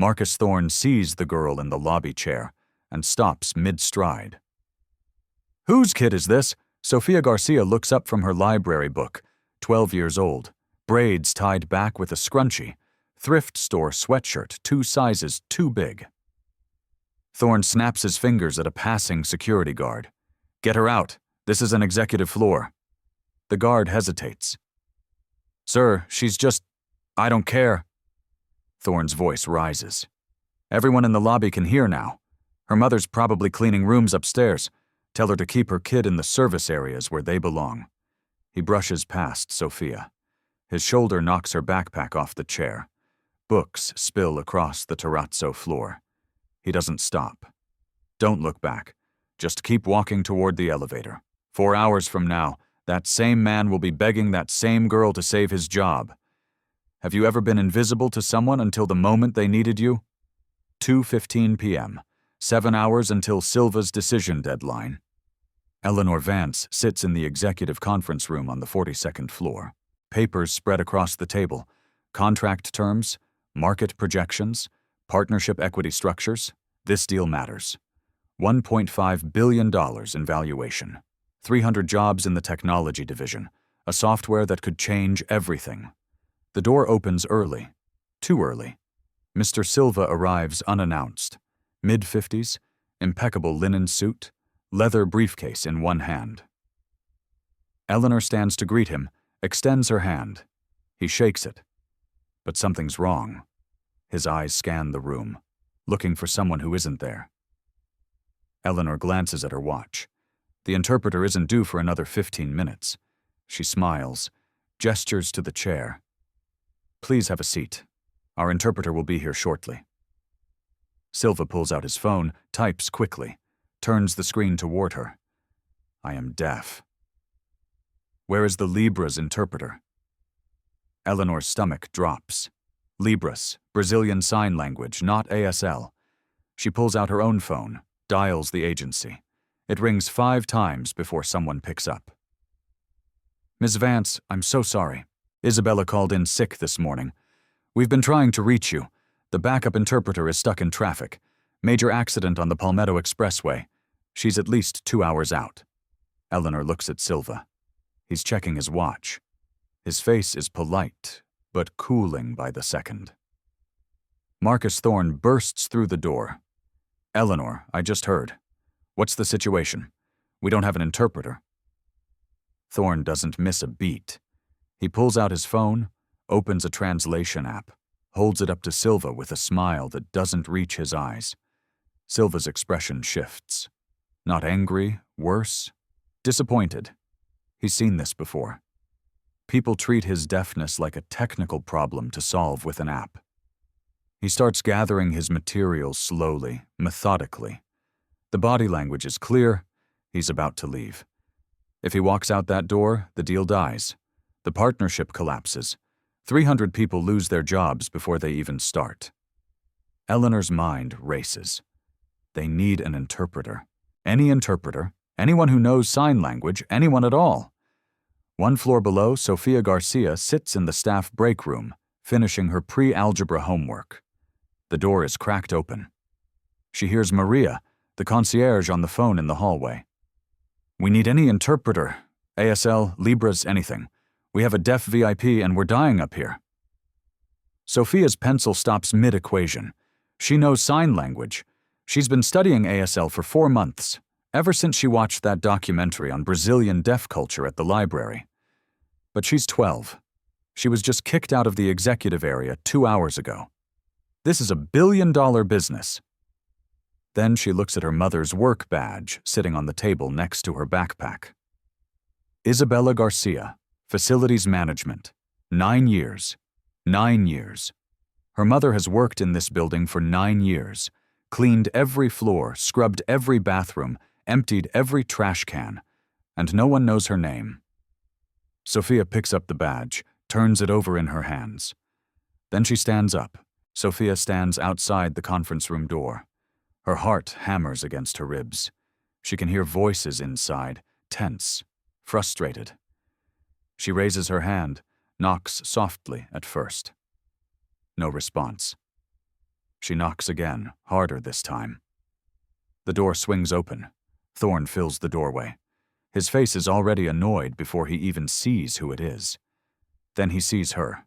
Marcus Thorne sees the girl in the lobby chair and stops mid-stride. "Whose kid is this?" Sofia Garcia looks up from her library book, 12 years old, braids tied back with a scrunchie, thrift store sweatshirt 2 sizes too big. Thorne snaps his fingers at a passing security guard. "Get her out. This is an executive floor." The guard hesitates. "Sir, she's just... I don't care." Thorne's voice rises. "Everyone in the lobby can hear now. Her mother's probably cleaning rooms upstairs. Tell her to keep her kid in the service areas where they belong." He brushes past Sofia. His shoulder knocks her backpack off the chair. Books spill across the terrazzo floor. He doesn't stop. "Don't look back. Just keep walking toward the elevator. 4 hours from now, that same man will be begging that same girl to save his job. Have you ever been invisible to someone until the moment they needed you? 2:15 p.m., 7 hours until Silva's decision deadline." Eleanor Vance sits in the executive conference room on the 42nd floor. Papers spread across the table. Contract terms, market projections, partnership equity structures. This deal matters. $1.5 billion in valuation. 300 jobs in the technology division. A software that could change everything. The door opens early. Too early. Mr. Silva arrives unannounced. Mid-50s, impeccable linen suit, leather briefcase in one hand. Eleanor stands to greet him, extends her hand. He shakes it. But something's wrong. His eyes scan the room, looking for someone who isn't there. Eleanor glances at her watch. The interpreter isn't due for another 15 minutes. She smiles, gestures to the chair. "Please have a seat. Our interpreter will be here shortly." Silva pulls out his phone, types quickly, turns the screen toward her. "I am deaf." "Where is the Libras interpreter?" Eleanor's stomach drops. Libras, Brazilian Sign Language, not ASL. She pulls out her own phone, dials the agency. It rings 5 times before someone picks up. "Ms. Vance, I'm so sorry. Isabella called in sick this morning. We've been trying to reach you. The backup interpreter is stuck in traffic. Major accident on the Palmetto Expressway. She's at least 2 hours out." Eleanor looks at Silva. He's checking his watch. His face is polite, but cooling by the second. Marcus Thorne bursts through the door. "Eleanor, I just heard. What's the situation? We don't have an interpreter." Thorne doesn't miss a beat. He pulls out his phone, opens a translation app, holds it up to Silva with a smile that doesn't reach his eyes. Silva's expression shifts. Not angry, worse, disappointed. He's seen this before. People treat his deafness like a technical problem to solve with an app. He starts gathering his materials slowly, methodically. The body language is clear. He's about to leave. If he walks out that door, the deal dies. The partnership collapses. 300 people lose their jobs before they even start. Eleanor's mind races. They need an interpreter. Any interpreter, anyone who knows sign language, anyone at all. 1 floor below, Sofia Garcia sits in the staff break room, finishing her pre-algebra homework. The door is cracked open. She hears Maria, the concierge, on the phone in the hallway. "We need any interpreter. ASL, Libras, anything. We have a deaf VIP and we're dying up here." Sofia's pencil stops mid-equation. She knows sign language. She's been studying ASL for 4 months, ever since she watched that documentary on Brazilian deaf culture at the library. But she's 12. She was just kicked out of the executive area 2 hours ago. This is a billion-dollar business. Then she looks at her mother's work badge sitting on the table next to her backpack. Isabella Garcia, Facilities Management, 9 years. 9 years. Her mother has worked in this building for 9 years, cleaned every floor, scrubbed every bathroom, emptied every trash can, and no one knows her name. Sofia picks up the badge, turns it over in her hands. Then she stands up. Sofia stands outside the conference room door. Her heart hammers against her ribs. She can hear voices inside, tense, frustrated. She raises her hand, knocks softly at first. No response. She knocks again, harder this time. The door swings open. Thorn fills the doorway. His face is already annoyed before he even sees who it is. Then he sees her.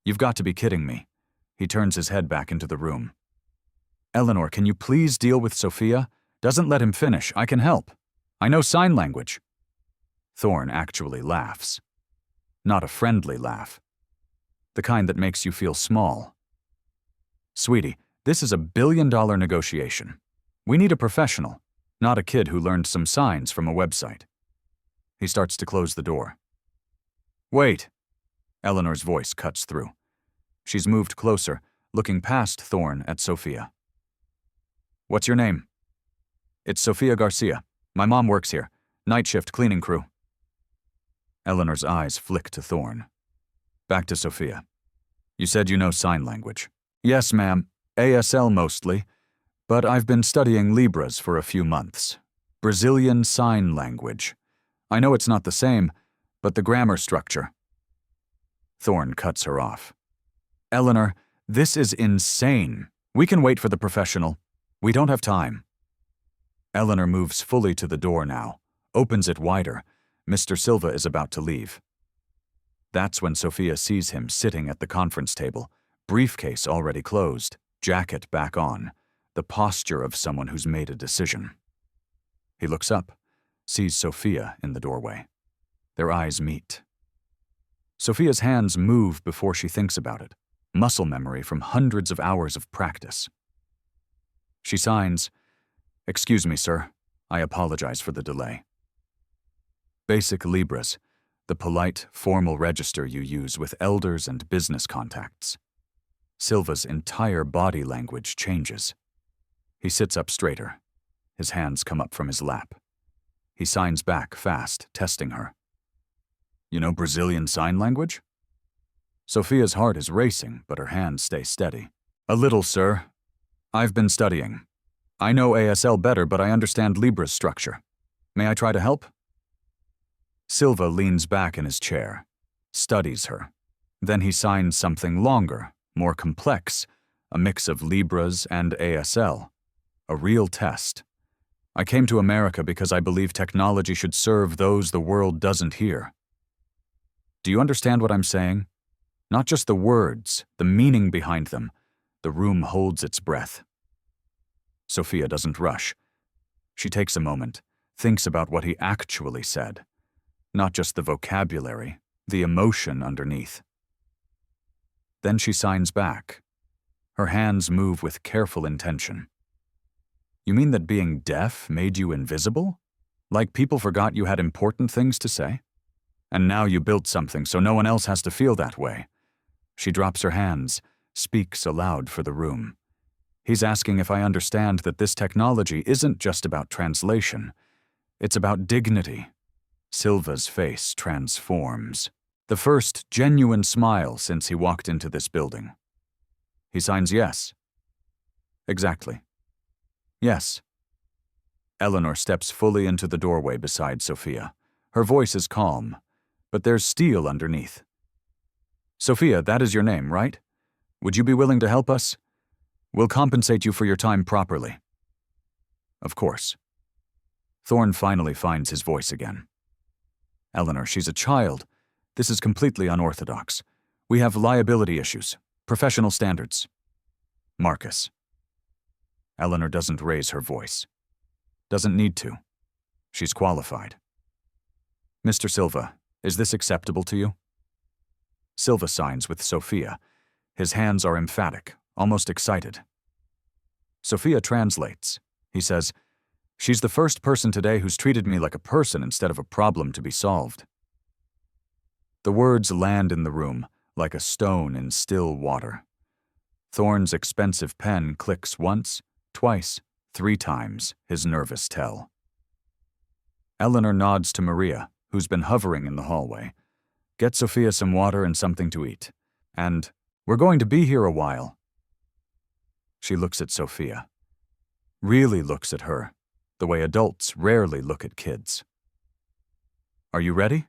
"You've got to be kidding me." He turns his head back into the room. "Eleanor, can you please deal with Sophia? Doesn't let him finish. I can help. I know sign language." Thorn actually laughs. Not a friendly laugh. The kind that makes you feel small. "Sweetie, this is a billion-dollar negotiation. We need a professional, not a kid who learned some signs from a website." He starts to close the door. "Wait." Eleanor's voice cuts through. She's moved closer, looking past Thorn at Sophia. "What's your name?" "It's Sofia Garcia. My mom works here. Night shift cleaning crew." Eleanor's eyes flick to Thorn. Back to Sophia. "You said you know sign language." "Yes, ma'am. ASL mostly. But I've been studying Libras for a few months. Brazilian Sign Language. I know it's not the same, but the grammar structure." Thorn cuts her off. "Eleanor, this is insane. We can wait for the professional. We don't have time." Eleanor moves fully to the door now, opens it wider. Mr. Silva is about to leave. That's when Sophia sees him sitting at the conference table, briefcase already closed, jacket back on, the posture of someone who's made a decision. He looks up, sees Sophia in the doorway. Their eyes meet. Sophia's hands move before she thinks about it, muscle memory from hundreds of hours of practice. She signs, "Excuse me, sir. I apologize for the delay." Basic Libras, the polite, formal register you use with elders and business contacts. Silva's entire body language changes. He sits up straighter. His hands come up from his lap. He signs back fast, testing her. "You know Brazilian Sign Language?" Sophia's heart is racing, but her hands stay steady. "A little, sir. I've been studying. I know ASL better, but I understand Libra's structure. May I try to help?" Silva leans back in his chair, studies her. Then he signs something longer, more complex, a mix of Libras and ASL. A real test. "I came to America because I believe technology should serve those the world doesn't hear." Do you understand what I'm saying? Not just the words, the meaning behind them. The room holds its breath. Sophia doesn't rush. She takes a moment, thinks about what he actually said. Not just the vocabulary, the emotion underneath. Then she signs back. Her hands move with careful intention. "You mean that being deaf made you invisible? Like people forgot you had important things to say? And now you built something so no one else has to feel that way." She drops her hands, speaks aloud for the room. He's asking if I understand that this technology isn't just about translation. It's about dignity. Silva's face transforms. The first genuine smile since he walked into this building. He signs yes. Exactly. Yes. Eleanor steps fully into the doorway beside Sophia. Her voice is calm, but there's steel underneath. "Sophia, that is your name, right? Would you be willing to help us? We'll compensate you for your time properly." "Of course." Thorn finally finds his voice again. "Eleanor, she's a child. This is completely unorthodox. We have liability issues, professional standards." "Marcus." Eleanor doesn't raise her voice. Doesn't need to. She's qualified. "Mr. Silva, is this acceptable to you?" Silva signs with Sophia. His hands are emphatic, almost excited. Sophia translates. He says, "She's the first person today who's treated me like a person instead of a problem to be solved." The words land in the room like a stone in still water. Thorn's expensive pen clicks once, twice, 3 times, his nervous tell. Eleanor nods to Maria, who's been hovering in the hallway. "Get Sophia some water and something to eat. And we're going to be here a while." She looks at Sophia. Really looks at her, the way adults rarely look at kids. "Are you ready?"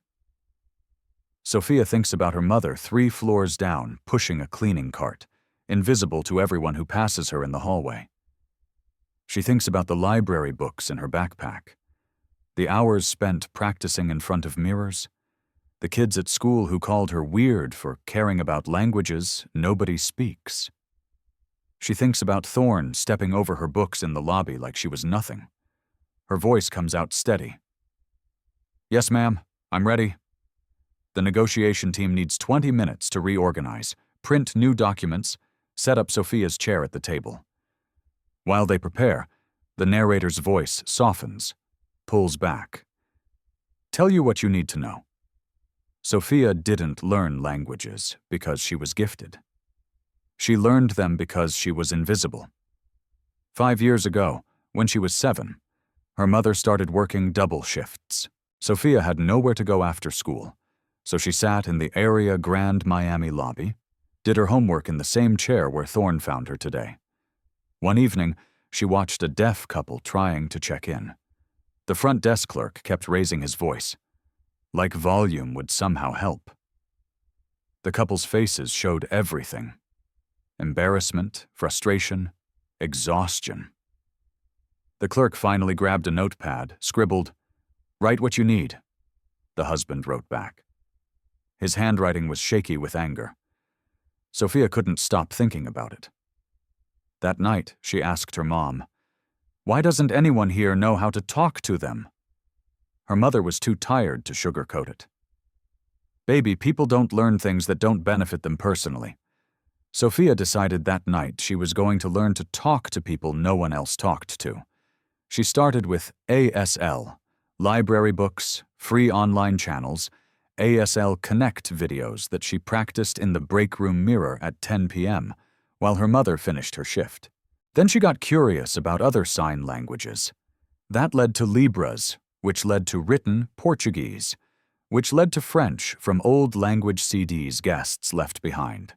Sophia thinks about her mother 3 floors down, pushing a cleaning cart, invisible to everyone who passes her in the hallway. She thinks about the library books in her backpack, the hours spent practicing in front of mirrors, the kids at school who called her weird for caring about languages nobody speaks. She thinks about Thorne stepping over her books in the lobby like she was nothing. Her voice comes out steady. "Yes, ma'am, I'm ready." The negotiation team needs 20 minutes to reorganize, print new documents, set up Sophia's chair at the table. While they prepare, the narrator's voice softens, pulls back. "Tell you what you need to know. Sophia didn't learn languages because she was gifted. She learned them because she was invisible. 5 years ago, when she was 7, her mother started working double shifts. Sophia had nowhere to go after school, so she sat in the area Grand Miami lobby, did her homework in the same chair where Thorne found her today. One evening, she watched a deaf couple trying to check in. The front desk clerk kept raising his voice, like volume would somehow help. The couple's faces showed everything: embarrassment, frustration, exhaustion. The clerk finally grabbed a notepad, scribbled, "Write what you need," the husband wrote back. His handwriting was shaky with anger. Sophia couldn't stop thinking about it. That night, she asked her mom, "Why doesn't anyone here know how to talk to them?" Her mother was too tired to sugarcoat it. "Baby, people don't learn things that don't benefit them personally." Sophia decided that night she was going to learn to talk to people no one else talked to. She started with ASL, library books, free online channels, ASL Connect videos that she practiced in the break room mirror at 10 p.m. while her mother finished her shift. Then she got curious about other sign languages. That led to Libras, which led to written Portuguese, which led to French from old language CDs guests left behind.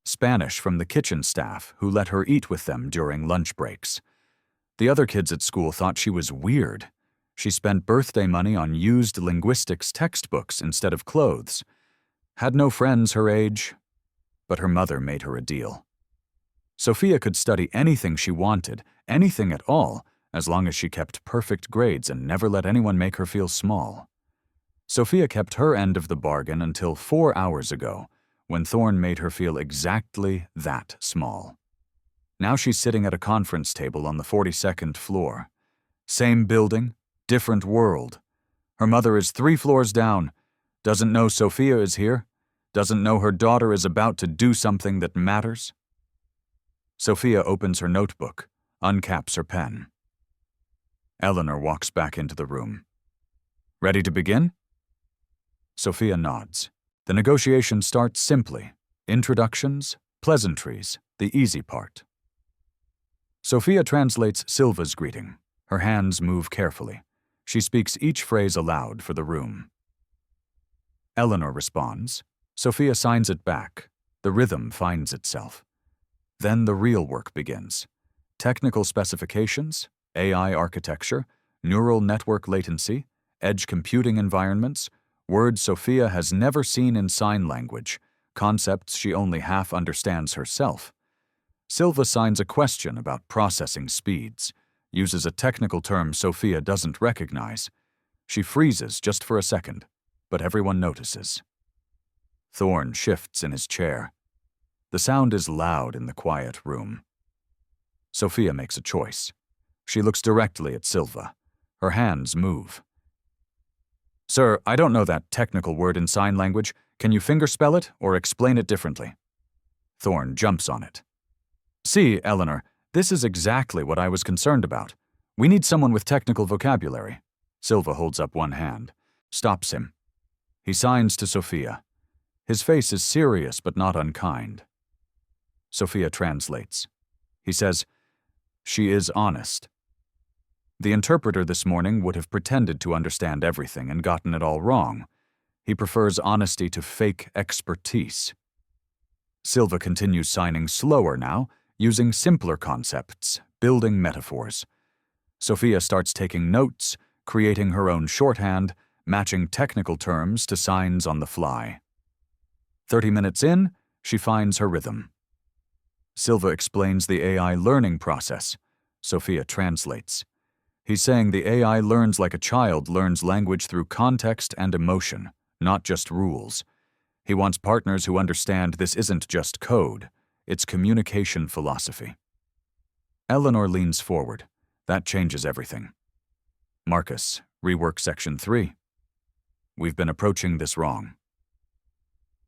Spanish from the kitchen staff who let her eat with them during lunch breaks. The other kids at school thought she was weird. She spent birthday money on used linguistics textbooks instead of clothes. Had no friends her age, but her mother made her a deal. Sophia could study anything she wanted, anything at all, as long as she kept perfect grades and never let anyone make her feel small. Sophia kept her end of the bargain until 4 hours ago, when Thorne made her feel exactly that small. Now she's sitting at a conference table on the 42nd floor. Same building, different world. Her mother is 3 floors down, doesn't know Sophia is here, doesn't know her daughter is about to do something that matters. Sophia opens her notebook, uncaps her pen. Eleanor walks back into the room. "Ready to begin?" Sophia nods. The negotiation starts simply. Introductions, pleasantries, the easy part. Sophia translates Silva's greeting. Her hands move carefully. She speaks each phrase aloud for the room. Eleanor responds. Sophia signs it back. The rhythm finds itself. Then the real work begins. Technical specifications, AI architecture, neural network latency, edge computing environments, words Sophia has never seen in sign language, concepts she only half understands herself. Silva signs a question about processing speeds, uses a technical term Sophia doesn't recognize. She freezes just for a second, but everyone notices. Thorne shifts in his chair. The sound is loud in the quiet room. Sophia makes a choice. She looks directly at Silva. Her hands move. "Sir, I don't know that technical word in sign language. Can you fingerspell it or explain it differently?" Thorne jumps on it. "See, Eleanor, this is exactly what I was concerned about. We need someone with technical vocabulary." Silva holds up one hand, stops him. He signs to Sophia. His face is serious but not unkind. Sophia translates. He says, "She is honest." The interpreter this morning would have pretended to understand everything and gotten it all wrong. He prefers honesty to fake expertise. Silva continues signing slower now, using simpler concepts, building metaphors. Sophia starts taking notes, creating her own shorthand, matching technical terms to signs on the fly. 30 minutes in, she finds her rhythm. Silva explains the AI learning process. Sophia translates. He's saying the AI learns like a child learns language through context and emotion, not just rules. He wants partners who understand this isn't just code, it's communication philosophy. Eleanor leans forward. That changes everything. Marcus, rework section 3. We've been approaching this wrong.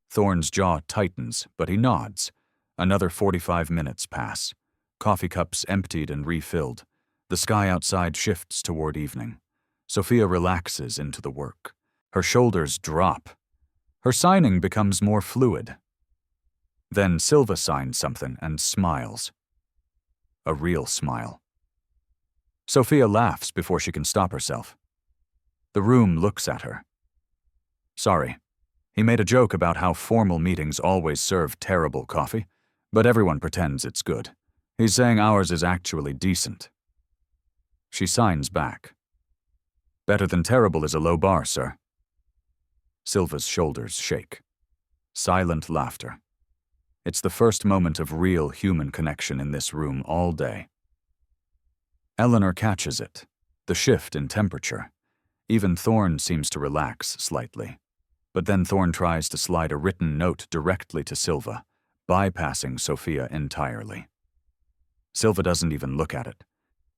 Thorne's jaw tightens, but he nods. Another 45 minutes pass. Coffee cups emptied and refilled. The sky outside shifts toward evening. Sophia relaxes into the work. Her shoulders drop. Her signing becomes more fluid. Then Silva signs something and smiles. A real smile. Sophia laughs before she can stop herself. The room looks at her. Sorry. He made a joke about how formal meetings always serve terrible coffee, but everyone pretends it's good. He's saying ours is actually decent. She signs back. Better than terrible is a low bar, sir. Silva's shoulders shake. Silent laughter. It's the first moment of real human connection in this room all day. Eleanor catches it, the shift in temperature. Even Thorne seems to relax slightly. But then Thorne tries to slide a written note directly to Silva, bypassing Sophia entirely. Silva doesn't even look at it.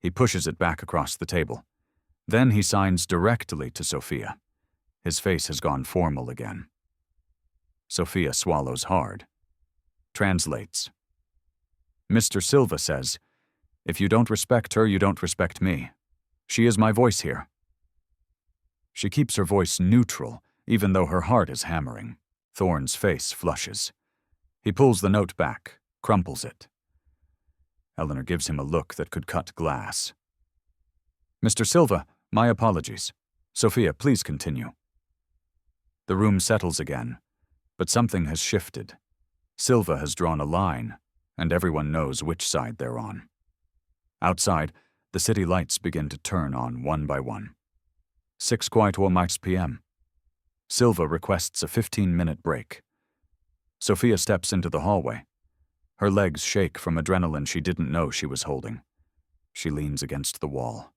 He pushes it back across the table. Then he signs directly to Sophia. His face has gone formal again. Sophia swallows hard. Translates. Mr. Silva says, "If you don't respect her, you don't respect me. She is my voice here." She keeps her voice neutral, even though her heart is hammering. Thorne's face flushes. He pulls the note back, crumples it. Eleanor gives him a look that could cut glass. "Mr. Silva, my apologies. Sophia, please continue." The room settles again, but something has shifted. Silva has drawn a line, and everyone knows which side they're on. Outside, the city lights begin to turn on one by one. 6:15 p.m. Silva requests a 15-minute break. Sophia steps into the hallway. Her legs shake from adrenaline she didn't know she was holding. She leans against the wall.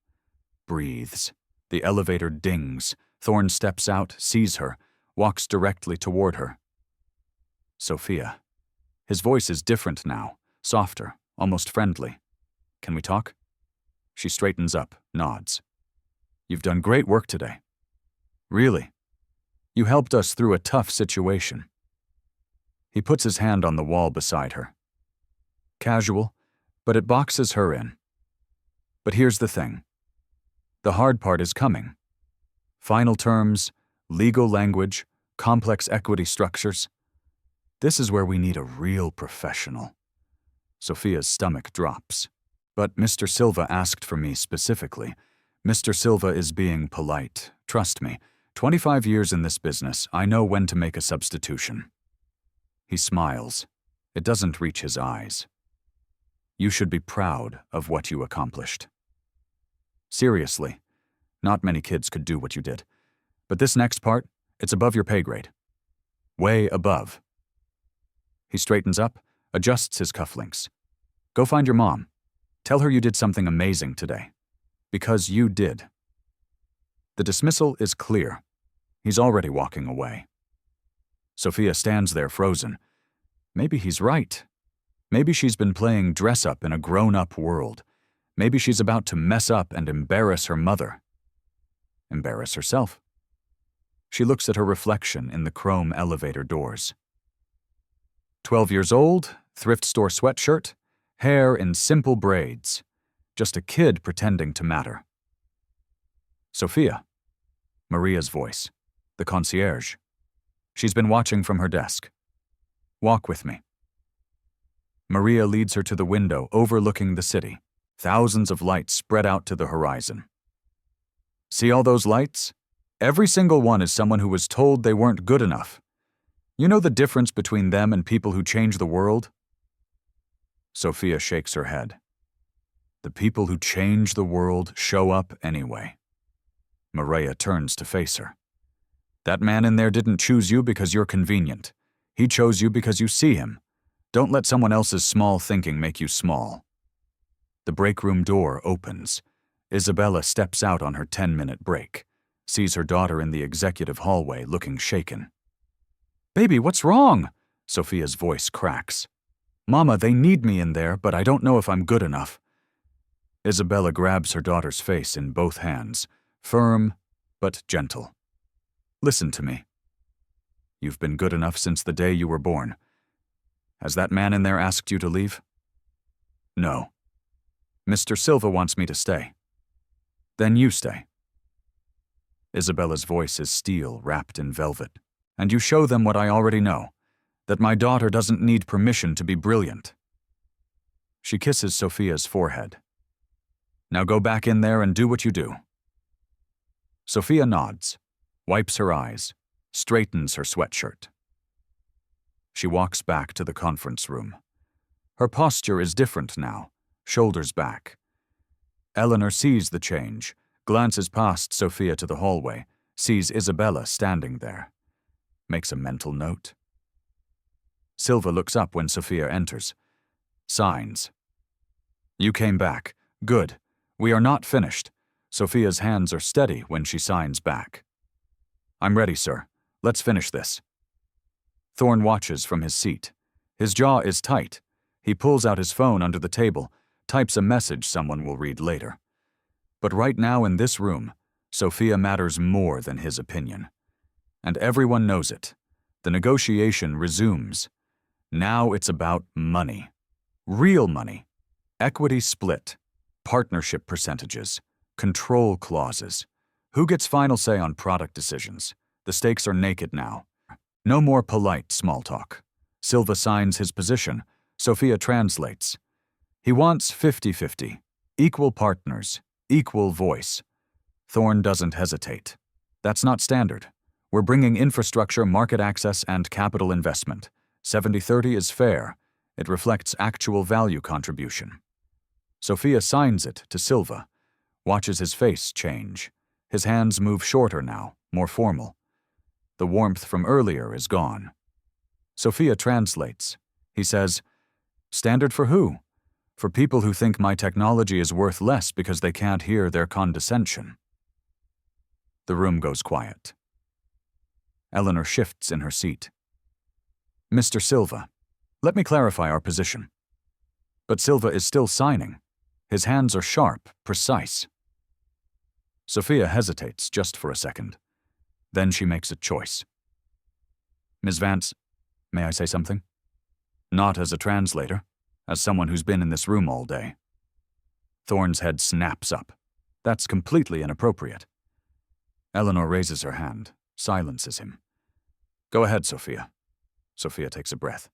Breathes. The elevator dings. Thorne steps out, sees her, walks directly toward her. Sophia. His voice is different now, softer, almost friendly. "Can we talk?" She straightens up, nods. "You've done great work today." "Really? You helped us through a tough situation." He puts his hand on the wall beside her. Casual, but it boxes her in. But here's the thing. The hard part is coming. Final terms, legal language, complex equity structures. This is where we need a real professional. Sophia's stomach drops. But Mr. Silva asked for me specifically. Mr. Silva is being polite. Trust me, 25 years in this business, I know when to make a substitution. He smiles. It doesn't reach his eyes. You should be proud of what you accomplished. Seriously, not many kids could do what you did. But this next part, it's above your pay grade. Way above. He straightens up, adjusts his cufflinks. Go find your mom. Tell her you did something amazing today. Because you did. The dismissal is clear. He's already walking away. Sophia stands there frozen. Maybe he's right. Maybe she's been playing dress-up in a grown-up world. Maybe she's about to mess up and embarrass her mother. Embarrass herself. She looks at her reflection in the chrome elevator doors. 12 years old, thrift store sweatshirt, hair in simple braids. Just a kid pretending to matter. Sophia. Maria's voice. The concierge. She's been watching from her desk. Walk with me. Maria leads her to the window overlooking the city. Thousands of lights spread out to the horizon. See all those lights? Every single one is someone who was told they weren't good enough. You know the difference between them and people who change the world? Sophia shakes her head. The people who change the world show up anyway. Maria turns to face her. That man in there didn't choose you because you're convenient. He chose you because you see him. Don't let someone else's small thinking make you small. The break room door opens. Isabella steps out on her 10-minute break, sees her daughter in the executive hallway looking shaken. "Baby, what's wrong?" Sophia's voice cracks. "Mama, they need me in there, but I don't know if I'm good enough." Isabella grabs her daughter's face in both hands, firm but gentle. "Listen to me. You've been good enough since the day you were born. Has that man in there asked you to leave?" "No. Mr. Silva wants me to stay." "Then you stay." Isabella's voice is steel wrapped in velvet. "And you show them what I already know, that my daughter doesn't need permission to be brilliant." She kisses Sophia's forehead. "Now go back in there and do what you do." Sophia nods, wipes her eyes, straightens her sweatshirt. She walks back to the conference room. Her posture is different now, shoulders back. Eleanor sees the change, glances past Sophia to the hallway, sees Isabella standing there. Makes a mental note. Silva looks up when Sophia enters. Signs. "You came back. Good. We are not finished." Sophia's hands are steady when she signs back. "I'm ready, sir. Let's finish this." Thorne watches from his seat. His jaw is tight. He pulls out his phone under the table, types a message someone will read later. But right now in this room, Sophia matters more than his opinion. And everyone knows it. The negotiation resumes. Now it's about money. Real money. Equity split. Partnership percentages. Control clauses. Who gets final say on product decisions? The stakes are naked now. No more polite small talk. Silva signs his position. Sophia translates. He wants 50-50. Equal partners. Equal voice. Thorne doesn't hesitate. That's not standard. We're bringing infrastructure, market access, and capital investment. 70-30 is fair. It reflects actual value contribution. Sophia signs it to Silva. Watches his face change. His hands move shorter now, more formal. The warmth from earlier is gone. Sophia translates. He says, "Standard for who? For people who think my technology is worth less because they can't hear their condescension." The room goes quiet. Eleanor shifts in her seat. "Mr. Silva, let me clarify our position." But Silva is still signing. His hands are sharp, precise. Sophia hesitates just for a second. Then she makes a choice. "Ms. Vance, may I say something? Not as a translator, as someone who's been in this room all day." Thorne's head snaps up. That's completely inappropriate. Eleanor raises her hand, silences him. "Go ahead, Sophia." Sophia takes a breath.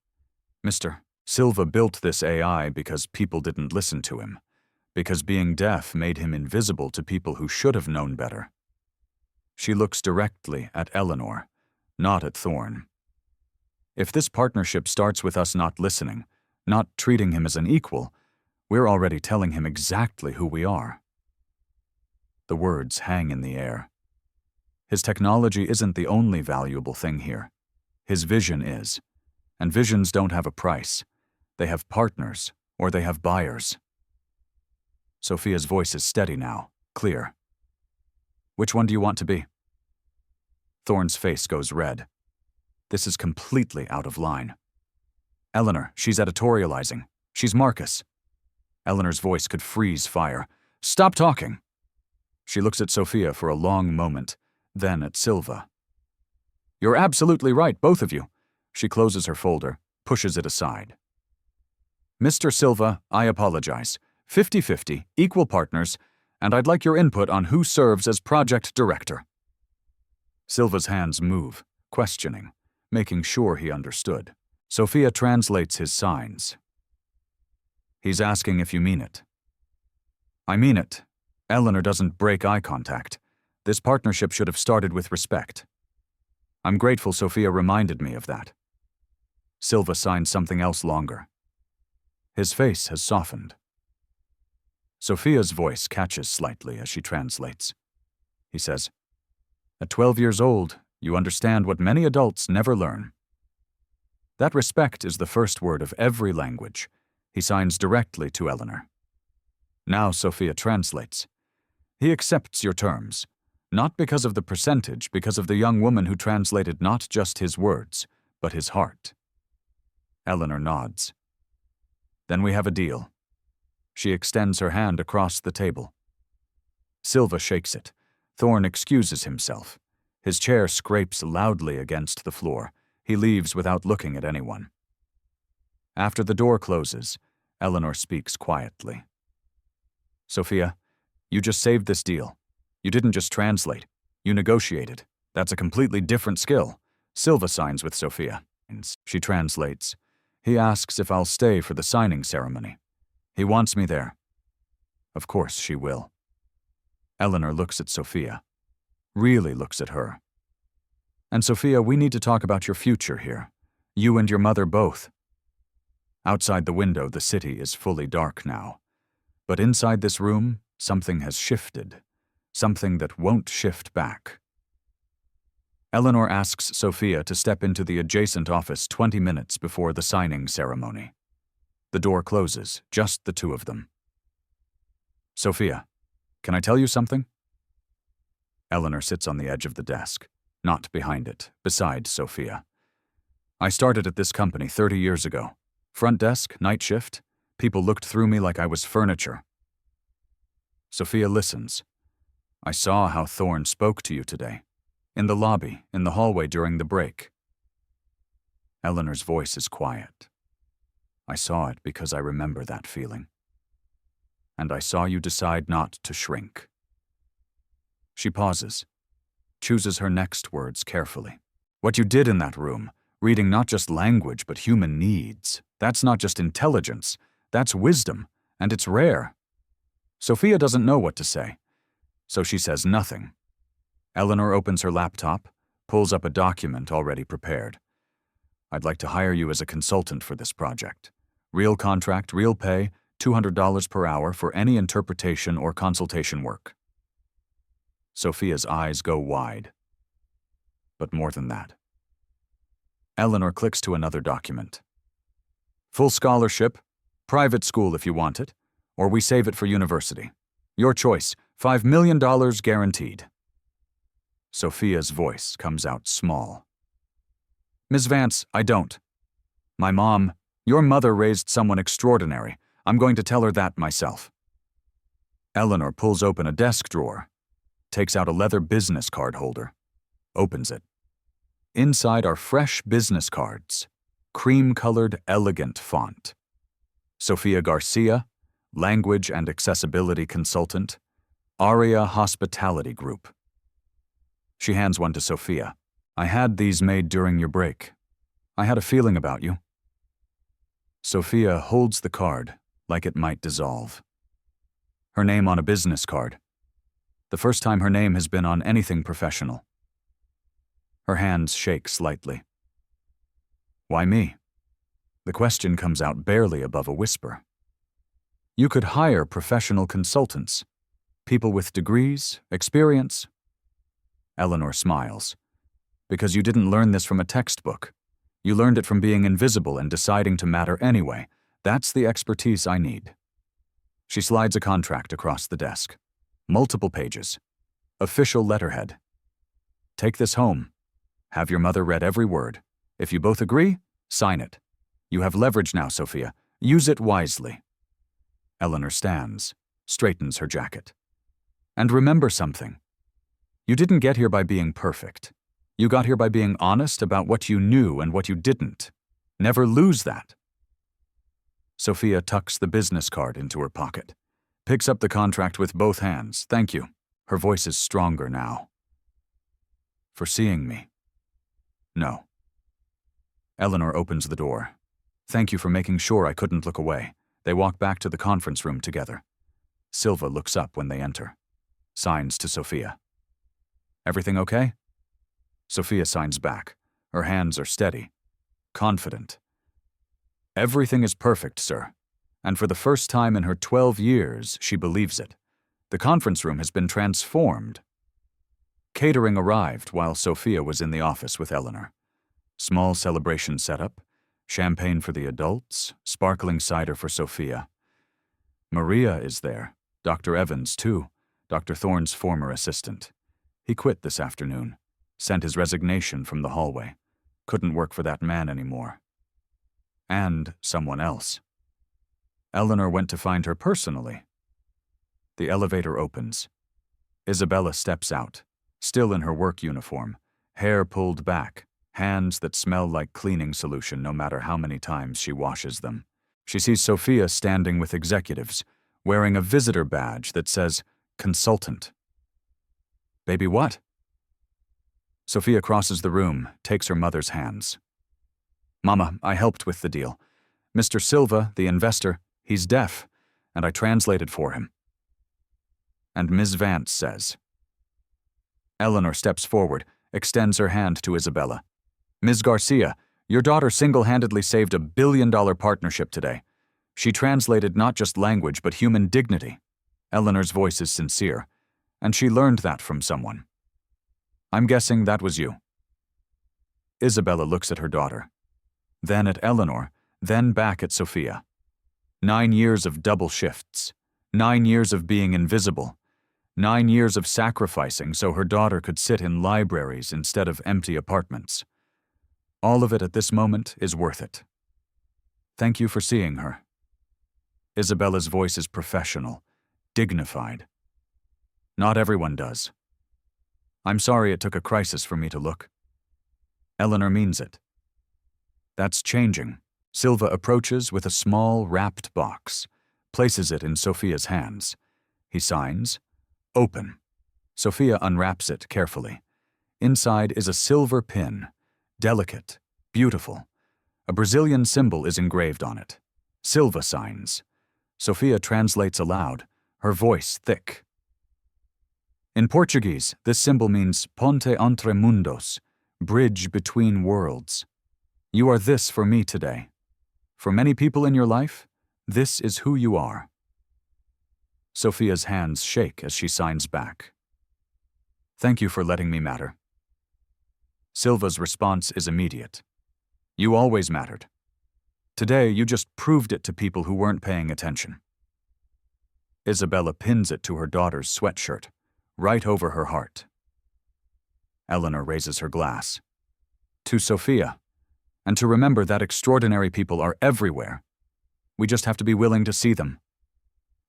"Mr. Silva built this AI because people didn't listen to him, because being deaf made him invisible to people who should have known better." She looks directly at Eleanor, not at Thorne. "If this partnership starts with us not listening, not treating him as an equal, we're already telling him exactly who we are." The words hang in the air. His technology isn't the only valuable thing here. His vision is. And visions don't have a price. They have partners, or they have buyers. Sophia's voice is steady now, clear. "Which one do you want to be?" Thorne's face goes red. This is completely out of line. "Eleanor, she's editorializing. She's Marcus." Eleanor's voice could freeze fire. "Stop talking." She looks at Sophia for a long moment, then at Silva. "You're absolutely right, both of you." She closes her folder, pushes it aside. "Mr. Silva, I apologize. 50-50, equal partners, and I'd like your input on who serves as project director." Silva's hands move, questioning, making sure he understood. Sophia translates his signs. "He's asking if you mean it." "I mean it. Eleanor doesn't break eye contact. This partnership should have started with respect. I'm grateful Sophia reminded me of that." Silva signs something else longer. His face has softened. Sophia's voice catches slightly as she translates. He says, "At 12 years old, you understand what many adults never learn. That respect is the first word of every language. He signs directly to Eleanor. Now Sophia translates. He accepts your terms, not because of the percentage, because of the young woman who translated not just his words, but his heart. Eleanor nods. Then we have a deal. She extends her hand across the table. Silva shakes it. Thorne excuses himself. His chair scrapes loudly against the floor. He leaves without looking at anyone. After the door closes, Eleanor speaks quietly. Sophia, you just saved this deal. You didn't just translate. You negotiated. That's a completely different skill. Silva signs with Sophia. She translates. He asks if I'll stay for the signing ceremony. He wants me there. Of course she will. Eleanor looks at Sophia. Really looks at her. And Sophia, we need to talk about your future here. You and your mother both. Outside the window, the city is fully dark now. But inside this room, something has shifted. Something that won't shift back. Eleanor asks Sophia to step into the adjacent office 20 minutes before the signing ceremony. The door closes, just the two of them. Sophia, can I tell you something? Eleanor sits on the edge of the desk, not behind it, beside Sophia. I started at this company 30 years ago. Front desk, night shift. People looked through me like I was furniture. Sophia listens. I saw how Thorne spoke to you today. In the lobby, in the hallway during the break. Eleanor's voice is quiet. I saw it because I remember that feeling. And I saw you decide not to shrink. She pauses, chooses her next words carefully. What you did in that room, reading not just language but human needs, that's not just intelligence, that's wisdom, and it's rare. Sophia doesn't know what to say, so she says nothing. Eleanor opens her laptop, pulls up a document already prepared. I'd like to hire you as a consultant for this project. Real contract, real pay, $200 per hour for any interpretation or consultation work. Sophia's eyes go wide. But more than that. Eleanor clicks to another document. Full scholarship, private school if you want it, or we save it for university. Your choice, $5 million guaranteed. Sophia's voice comes out small. Ms. Vance, I don't. My mom, your mother raised someone extraordinary. I'm going to tell her that myself. Eleanor pulls open a desk drawer, takes out a leather business card holder, opens it. Inside are fresh business cards, cream-colored, elegant font. Sophia Garcia, Language and Accessibility Consultant, Aria Hospitality Group. She hands one to Sophia. I had these made during your break. I had a feeling about you. Sophia holds the card like it might dissolve. Her name on a business card. The first time her name has been on anything professional. Her hands shake slightly. Why me? The question comes out barely above a whisper. You could hire professional consultants, people with degrees, experience. Eleanor smiles. Because you didn't learn this from a textbook. You learned it from being invisible and deciding to matter anyway. That's the expertise I need. She slides a contract across the desk. Multiple pages. Official letterhead. Take this home. Have your mother read every word. If you both agree, sign it. You have leverage now, Sophia. Use it wisely. Eleanor stands, straightens her jacket. And remember something. You didn't get here by being perfect. You got here by being honest about what you knew and what you didn't. Never lose that. Sophia tucks the business card into her pocket, picks up the contract with both hands. Thank you. Her voice is stronger now. For seeing me. No. Eleanor opens the door. Thank you for making sure I couldn't look away. They walk back to the conference room together. Silva looks up when they enter. Signs to Sophia. Everything okay? Sophia signs back. Her hands are steady. Confident. Everything is perfect, sir. And for the first time in her 12 years, she believes it. The conference room has been transformed. Catering arrived while Sophia was in the office with Eleanor. Small celebration set up. Champagne for the adults, sparkling cider for Sophia. Maria is there, Dr. Evans too, Dr. Thorne's former assistant. He quit this afternoon, sent his resignation from the hallway. Couldn't work for that man anymore. And someone else. Eleanor went to find her personally. The elevator opens. Isabella steps out, still in her work uniform, hair pulled back, hands that smell like cleaning solution no matter how many times she washes them. She sees Sophia standing with executives, wearing a visitor badge that says, Consultant. Baby what? Sophia crosses the room, takes her mother's hands. Mama, I helped with the deal. Mr. Silva, the investor, he's deaf, and I translated for him. And Ms. Vance says. Eleanor steps forward, extends her hand to Isabella. Ms. Garcia, your daughter single-handedly saved $1 billion partnership today. She translated not just language, but human dignity. Eleanor's voice is sincere, and she learned that from someone. I'm guessing that was you. Isabella looks at her daughter, then at Eleanor, then back at Sophia. 9 years of double shifts, 9 years of being invisible, 9 years of sacrificing so her daughter could sit in libraries instead of empty apartments. All of it at this moment is worth it. Thank you for seeing her. Isabella's voice is professional, dignified. Not everyone does. I'm sorry it took a crisis for me to look. Eleanor means it. That's changing. Silva approaches with a small, wrapped box, places it in Sophia's hands. He signs, Open. Sophia unwraps it carefully. Inside is a silver pin, delicate, beautiful. A Brazilian symbol is engraved on it. Silva signs. Sophia translates aloud, her voice thick. In Portuguese, this symbol means ponte entre mundos, bridge between worlds. You are this for me today. For many people in your life, this is who you are. Sophia's hands shake as she signs back. Thank you for letting me matter. Silva's response is immediate. You always mattered. Today, you just proved it to people who weren't paying attention. Isabella pins it to her daughter's sweatshirt, right over her heart. Eleanor raises her glass. To Sophia, and to remember that extraordinary people are everywhere. We just have to be willing to see them.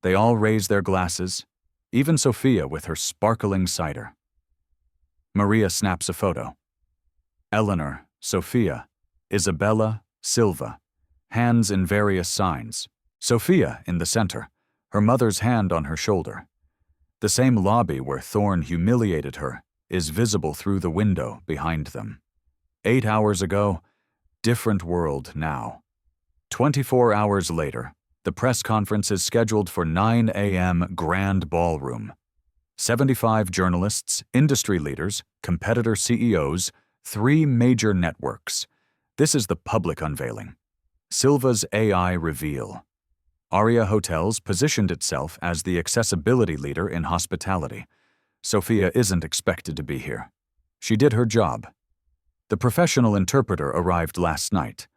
They all raise their glasses, even Sophia with her sparkling cider. Maria snaps a photo. Eleanor, Sophia, Isabella, Silva, hands in various signs. Sophia in the center, her mother's hand on her shoulder. The same lobby where Thorne humiliated her is visible through the window behind them. 8 hours ago, different world now. 24 hours later, the press conference is scheduled for 9 a.m. Grand Ballroom. 75 journalists, industry leaders, competitor CEOs, 3 major networks. This is the public unveiling. Silva's AI reveal. Aria Hotels positioned itself as the accessibility leader in hospitality. Sophia isn't expected to be here. She did her job. The professional interpreter arrived last night.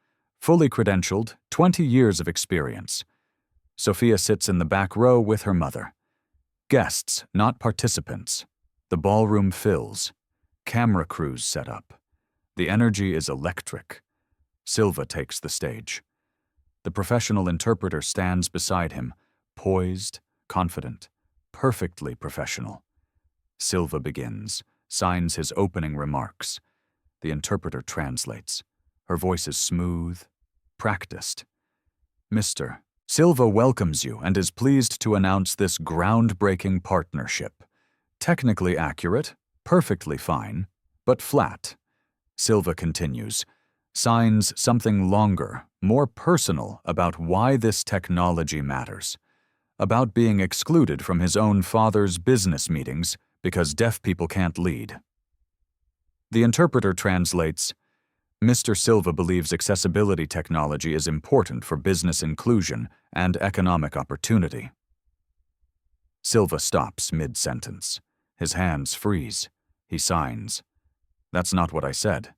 Fully credentialed, 20 years of experience. Sophia sits in the back row with her mother. Guests, not participants. The ballroom fills. Camera crews set up. The energy is electric. Silva takes the stage. The professional interpreter stands beside him, poised, confident, perfectly professional. Silva begins, signs his opening remarks. The interpreter translates. Her voice is smooth, practiced. Mr. Silva welcomes you and is pleased to announce this groundbreaking partnership. Technically accurate, perfectly fine, but flat. Silva continues, signs something longer, more personal about why this technology matters. About being excluded from his own father's business meetings because deaf people can't lead. The interpreter translates, Mr. Silva believes accessibility technology is important for business inclusion and economic opportunity. Silva stops mid-sentence. His hands freeze. He signs. That's not what I said.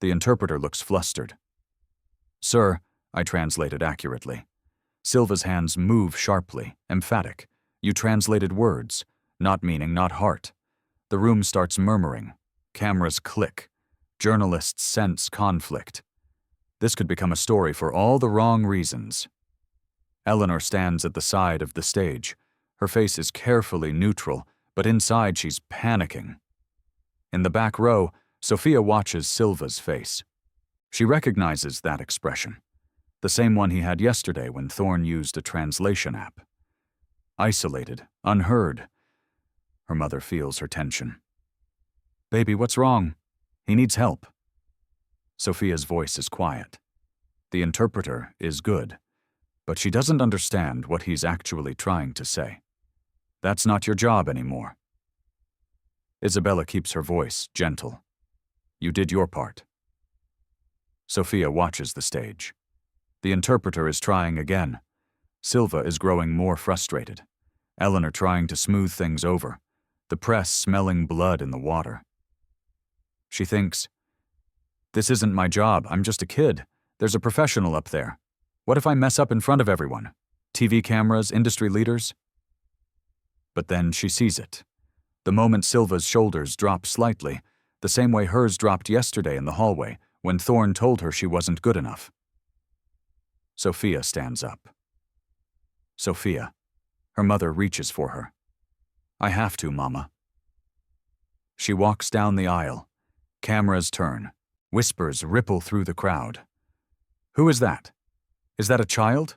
The interpreter looks flustered. Sir, I translated accurately. Silva's hands move sharply, emphatic. You translated words, not meaning, not heart. The room starts murmuring. Cameras click. Journalists sense conflict. This could become a story for all the wrong reasons. Eleanor stands at the side of the stage. Her face is carefully neutral, but inside she's panicking. In the back row, Sophia watches Silva's face. She recognizes that expression, the same one he had yesterday when Thorne used a translation app. Isolated, unheard. Her mother feels her tension. Baby, what's wrong? He needs help. Sophia's voice is quiet. The interpreter is good, but she doesn't understand what he's actually trying to say. That's not your job anymore. Isabella keeps her voice gentle. You did your part. Sophia watches the stage. The interpreter is trying again. Silva is growing more frustrated. Eleanor trying to smooth things over. The press smelling blood in the water. She thinks, this isn't my job, I'm just a kid. There's a professional up there. What if I mess up in front of everyone? TV cameras, industry leaders? But then she sees it. The moment Silva's shoulders drop slightly, the same way hers dropped yesterday in the hallway when Thorne told her she wasn't good enough. Sophia stands up. Sophia. Her mother reaches for her. I have to, Mama. She walks down the aisle. Cameras turn. Whispers ripple through the crowd. Who is that? Is that a child?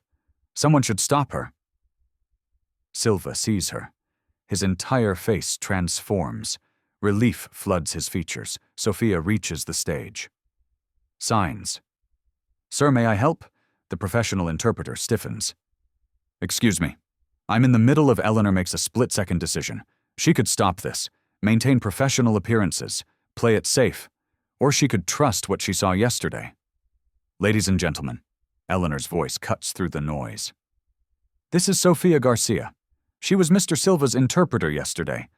Someone should stop her. Silva sees her. His entire face transforms. Relief floods his features. Sophia reaches the stage. Signs. Sir, may I help? The professional interpreter stiffens. Excuse me. I'm in the middle of Eleanor makes a split-second decision. She could stop this, maintain professional appearances, play it safe, or she could trust what she saw yesterday. Ladies and gentlemen, Eleanor's voice cuts through the noise. This is Sofia Garcia. She was Mr. Silva's interpreter yesterday.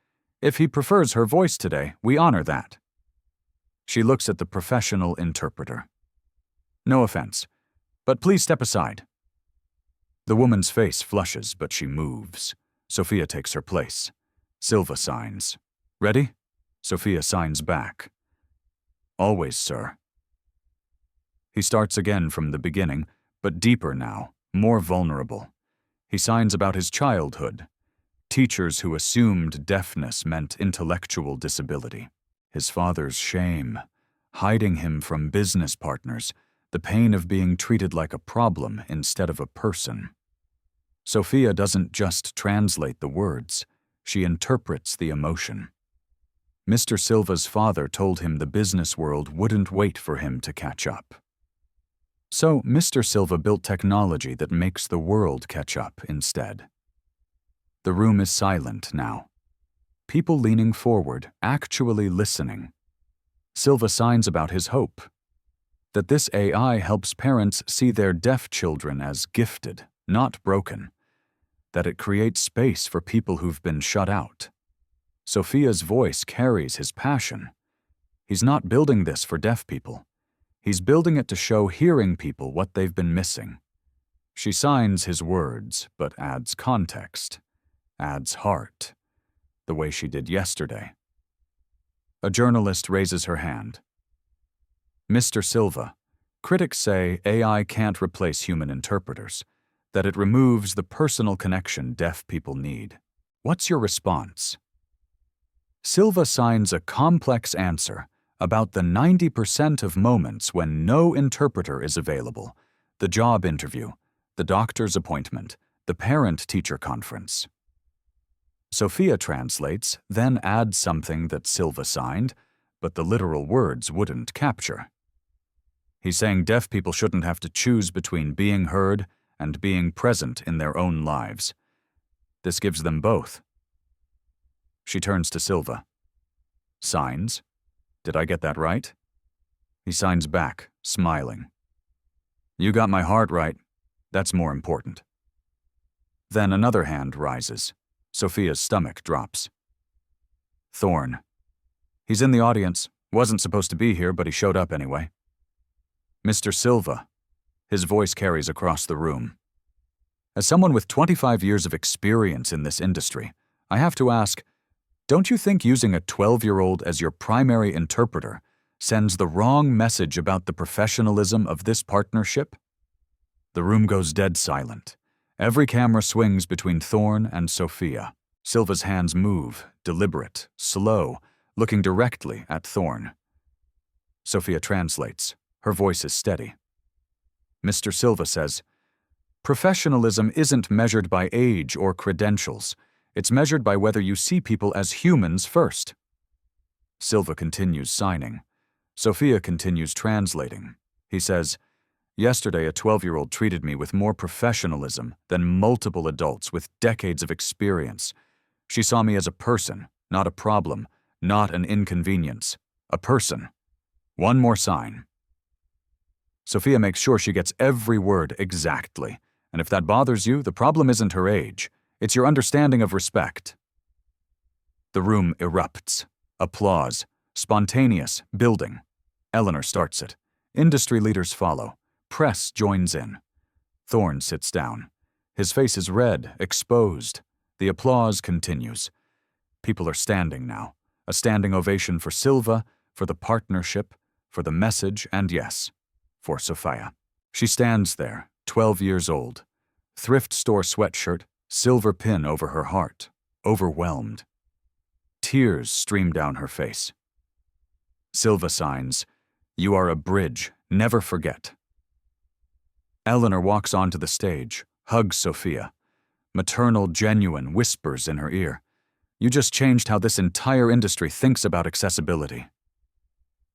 If he prefers her voice today, we honor that. She looks at the professional interpreter. No offense, but please step aside. The woman's face flushes, but she moves. Sophia takes her place. Silva signs. Ready? Sophia signs back. Always, sir. He starts again from the beginning, but deeper now, more vulnerable. He signs about his childhood. Teachers who assumed deafness meant intellectual disability. His father's shame, hiding him from business partners, the pain of being treated like a problem instead of a person. Sophia doesn't just translate the words, she interprets the emotion. Mr. Silva's father told him the business world wouldn't wait for him to catch up. So Mr. Silva built technology that makes the world catch up instead. The room is silent now. People leaning forward, actually listening. Silva signs about his hope. That this AI helps parents see their deaf children as gifted, not broken. That it creates space for people who've been shut out. Sophia's voice carries his passion. He's not building this for deaf people. He's building it to show hearing people what they've been missing. She signs his words, but adds context, adds heart, the way she did yesterday. A journalist raises her hand. Mr. Silva, critics say AI can't replace human interpreters, that it removes the personal connection deaf people need. What's your response? Silva signs a complex answer about the 90% of moments when no interpreter is available, the job interview, the doctor's appointment, the parent-teacher conference. Sophia translates, then adds something that Silva signed, but the literal words wouldn't capture. He's saying deaf people shouldn't have to choose between being heard and being present in their own lives. This gives them both. She turns to Silva. Signs? Did I get that right? He signs back, smiling. You got my heart right. That's more important. Then another hand rises. Sophia's stomach drops. Thorne. He's in the audience. Wasn't supposed to be here, but he showed up anyway. Mr. Silva. His voice carries across the room. As someone with 25 years of experience in this industry, I have to ask, don't you think using a 12-year-old as your primary interpreter sends the wrong message about the professionalism of this partnership? The room goes dead silent. Every camera swings between Thorne and Sophia. Silva's hands move, deliberate, slow, looking directly at Thorne. Sophia translates. Her voice is steady. Mr. Silva says, "Professionalism isn't measured by age or credentials. It's measured by whether you see people as humans first." Silva continues signing. Sophia continues translating. He says, "Yesterday, a 12-year-old treated me with more professionalism than multiple adults with decades of experience. She saw me as a person, not a problem, not an inconvenience. A person. One more sign." Sophia makes sure she gets every word exactly, and if that bothers you, the problem isn't her age. It's your understanding of respect. The room erupts. Applause. Spontaneous. Building. Eleanor starts it. Industry leaders follow. Press joins in. Thorne sits down. His face is red, exposed. The applause continues. People are standing now. A standing ovation for Silva, for the partnership, for the message, and yes, for Sophia. She stands there, 12 years old. Thrift store sweatshirt, silver pin over her heart, overwhelmed. Tears stream down her face. Silva signs, "You are a bridge, never forget." Eleanor walks onto the stage, hugs Sophia. Maternal, genuine whispers in her ear, "You just changed how this entire industry thinks about accessibility."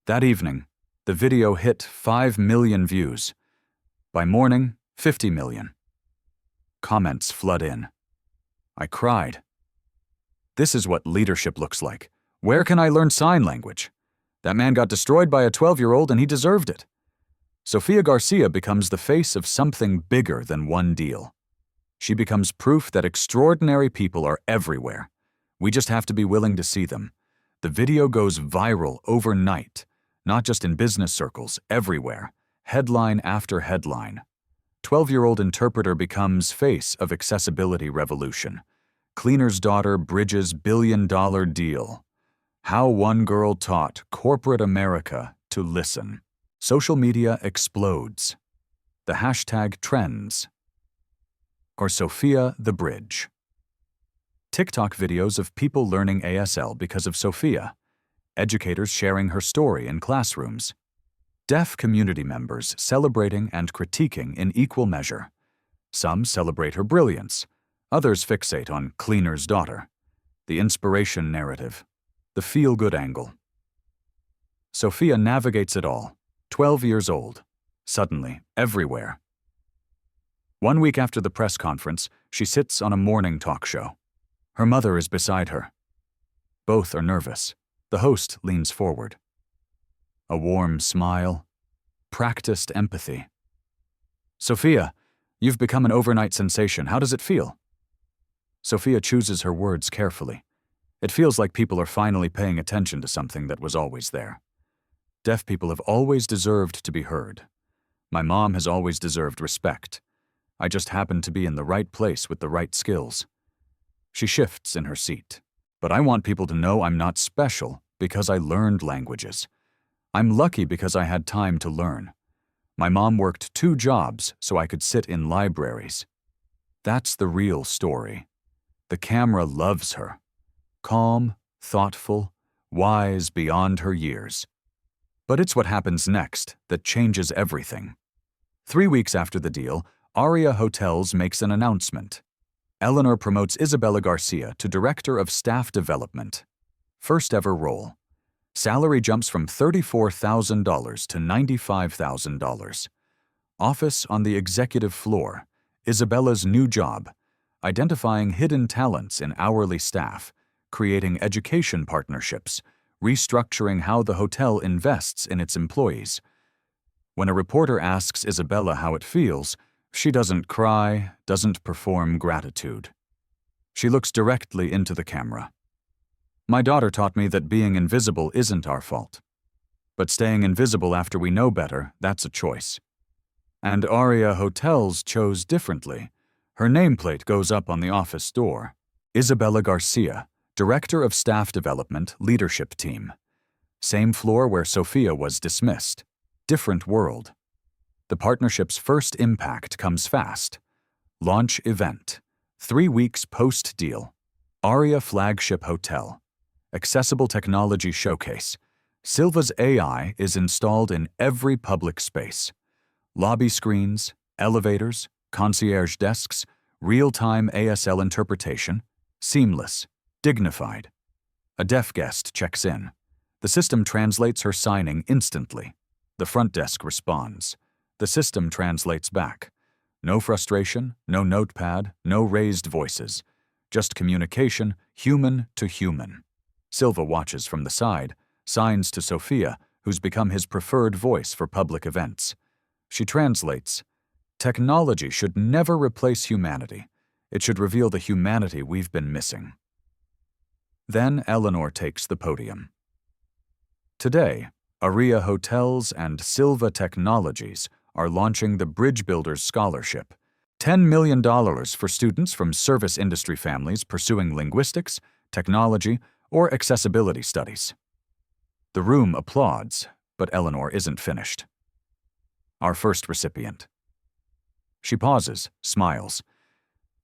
That evening, the video hit 5 million views. By morning, 50 million. Comments flood in. I cried. This is what leadership looks like. Where can I learn sign language? That man got destroyed by a 12-year-old and he deserved it. Sofia Garcia becomes the face of something bigger than one deal. She becomes proof that extraordinary people are everywhere. We just have to be willing to see them. The video goes viral overnight, not just in business circles, everywhere, headline after headline. 12-year-old interpreter becomes face of accessibility revolution. Cleaner's daughter bridges billion-dollar deal. How one girl taught corporate America to listen. Social media explodes. The hashtag trends. Or Sophia the Bridge. TikTok videos of people learning ASL because of Sophia. Educators sharing her story in classrooms. Deaf community members celebrating and critiquing in equal measure. Some celebrate her brilliance. Others fixate on Cleaner's daughter. The inspiration narrative. The feel-good angle. Sophia navigates it all. 12 years old. Suddenly, everywhere. 1 week after the press conference, she sits on a morning talk show. Her mother is beside her. Both are nervous. The host leans forward. A warm smile. Practiced empathy. "Sophia, you've become an overnight sensation. How does it feel?" Sophia chooses her words carefully. It feels like people are finally paying attention to something that was always there. Deaf people have always deserved to be heard. My mom has always deserved respect. I just happened to be in the right place with the right skills. She shifts in her seat. But I want people to know I'm not special because I learned languages. I'm lucky because I had time to learn. My mom worked 2 jobs so I could sit in libraries. That's the real story. The camera loves her. Calm, thoughtful, wise beyond her years. But it's what happens next that changes everything. 3 weeks after the deal, Aria Hotels makes an announcement. Eleanor promotes Isabella Garcia to Director of Staff Development. First ever role. Salary jumps from $34,000 to $95,000. Office on the executive floor. Isabella's new job. Identifying hidden talents in hourly staff. Creating education partnerships. Restructuring how the hotel invests in its employees. When a reporter asks Isabella how it feels, she doesn't cry, doesn't perform gratitude. She looks directly into the camera. My daughter taught me that being invisible isn't our fault. But staying invisible after we know better, that's a choice. And Aria Hotels chose differently. Her nameplate goes up on the office door. Isabella Garcia, Director of Staff Development, Leadership Team. Same floor where Sophia was dismissed. Different world. The partnership's first impact comes fast. Launch event. 3 weeks post-deal. Aria Flagship Hotel. Accessible technology showcase. Silva's AI is installed in every public space. Lobby screens, elevators, concierge desks, real-time ASL interpretation. Seamless. Dignified. A deaf guest checks in. The system translates her signing instantly. The front desk responds. The system translates back. No frustration, no notepad, no raised voices. Just communication, human to human. Silva watches from the side, signs to Sophia, who's become his preferred voice for public events. She translates, "Technology should never replace humanity. It should reveal the humanity we've been missing." Then Eleanor takes the podium. Today, Aria Hotels and Silva Technologies are launching the Bridge Builders Scholarship, $10 million for students from service industry families pursuing linguistics, technology, or accessibility studies. The room applauds, but Eleanor isn't finished. Our first recipient. She pauses, smiles.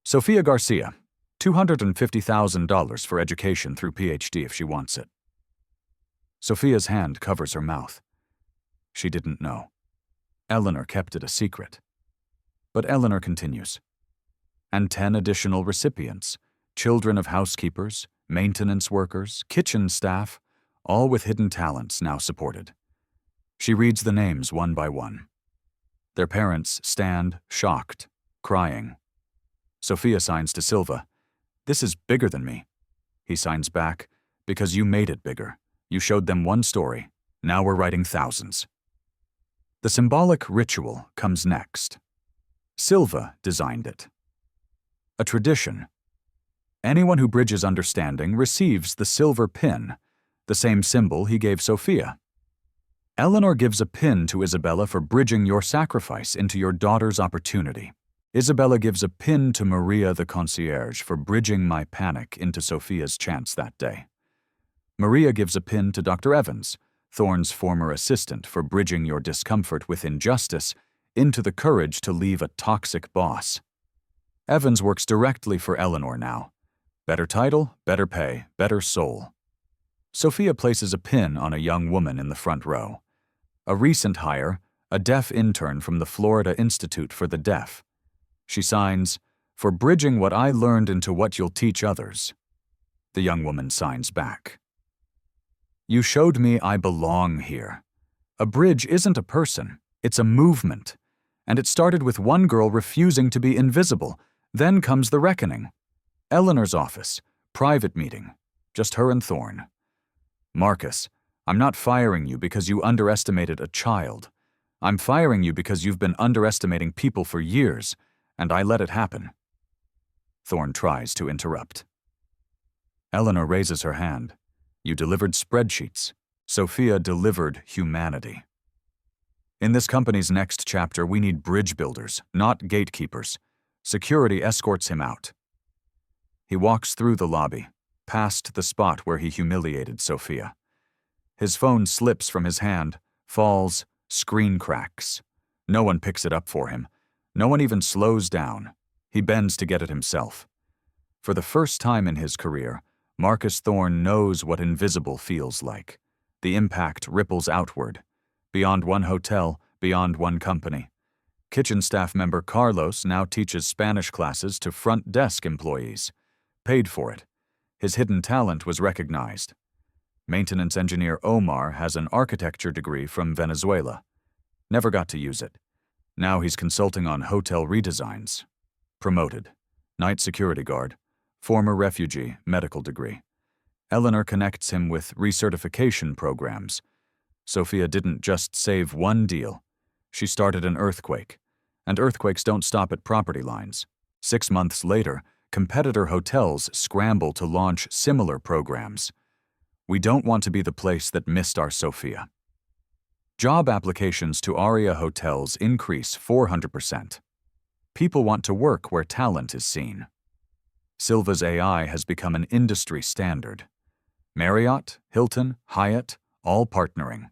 Sophia Garcia, $250,000 for education through PhD if she wants it. Sophia's hand covers her mouth. She didn't know. Eleanor kept it a secret. But Eleanor continues. And 10 additional recipients, children of housekeepers, maintenance workers, kitchen staff, all with hidden talents now supported. She reads the names one by one. Their parents stand, shocked, crying. Sophia signs to Silva. "This is bigger than me." He signs back, "Because you made it bigger. You showed them one story. Now we're writing thousands." The symbolic ritual comes next. Silva designed it. A tradition. Anyone who bridges understanding receives the silver pin, the same symbol he gave Sophia. Eleanor gives a pin to Isabella for bridging your sacrifice into your daughter's opportunity. Isabella gives a pin to Maria the concierge for bridging my panic into Sophia's chance that day. Maria gives a pin to Dr. Evans, Thorne's former assistant, for bridging your discomfort with injustice into the courage to leave a toxic boss. Evans works directly for Eleanor now. Better title, better pay, better soul. Sophia places a pin on a young woman in the front row. A recent hire, a deaf intern from the Florida Institute for the Deaf. She signs, "For bridging what I learned into what you'll teach others." The young woman signs back. "You showed me I belong here. A bridge isn't a person, it's a movement. And it started with one girl refusing to be invisible. Then comes the reckoning. Eleanor's office, private meeting, just her and Thorne. Marcus, I'm not firing you because you underestimated a child. I'm firing you because you've been underestimating people for years, and I let it happen." Thorne tries to interrupt. Eleanor raises her hand. "You delivered spreadsheets. Sophia delivered humanity. In this company's next chapter, we need bridge builders, not gatekeepers. Security escorts him out." He walks through the lobby, past the spot where he humiliated Sophia. His phone slips from his hand, falls, screen cracks. No one picks it up for him. No one even slows down. He bends to get it himself. For the first time in his career, Marcus Thorne knows what invisible feels like. The impact ripples outward. Beyond one hotel, beyond one company. Kitchen staff member Carlos now teaches Spanish classes to front desk employees. Paid for it. His hidden talent was recognized. Maintenance engineer Omar has an architecture degree from Venezuela. Never got to use it. Now he's consulting on hotel redesigns. Promoted. Night security guard. Former refugee, medical degree. Eleanor connects him with recertification programs. Sophia didn't just save one deal. She started an earthquake. And earthquakes don't stop at property lines. 6 months later, competitor hotels scramble to launch similar programs. We don't want to be the place that missed our Sophia. Job applications to Aria hotels increase 400%. People want to work where talent is seen. Silva's AI has become an industry standard. Marriott, Hilton, Hyatt, all partnering.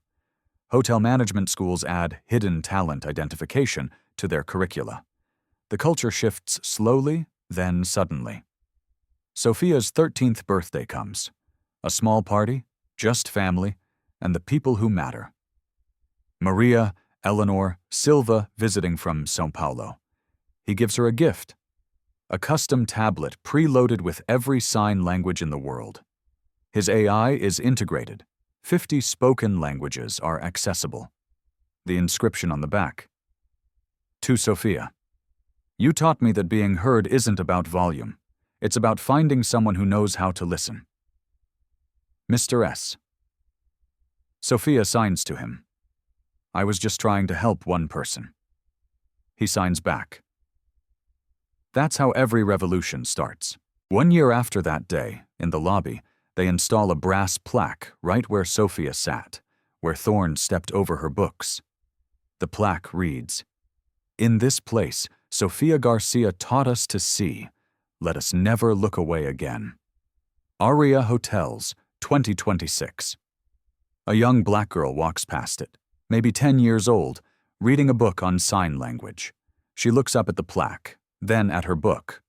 Hotel management schools add hidden talent identification to their curricula. The culture shifts slowly, then suddenly. Sophia's 13th birthday comes. A small party, just family, and the people who matter. Maria, Eleanor, Silva visiting from São Paulo. He gives her a gift. A custom tablet preloaded with every sign language in the world. His AI is integrated. 50 spoken languages are accessible. The inscription on the back. To Sophia. You taught me that being heard isn't about volume. It's about finding someone who knows how to listen. Mr. S. Sophia signs to him. I was just trying to help one person. He signs back. That's how every revolution starts. 1 year after that day, in the lobby, they install a brass plaque right where Sophia sat, where Thorne stepped over her books. The plaque reads, In this place, Sophia Garcia taught us to see. Let us never look away again. Aria Hotels, 2026. A young black girl walks past it, maybe 10 years old, reading a book on sign language. She looks up at the plaque, then at her book.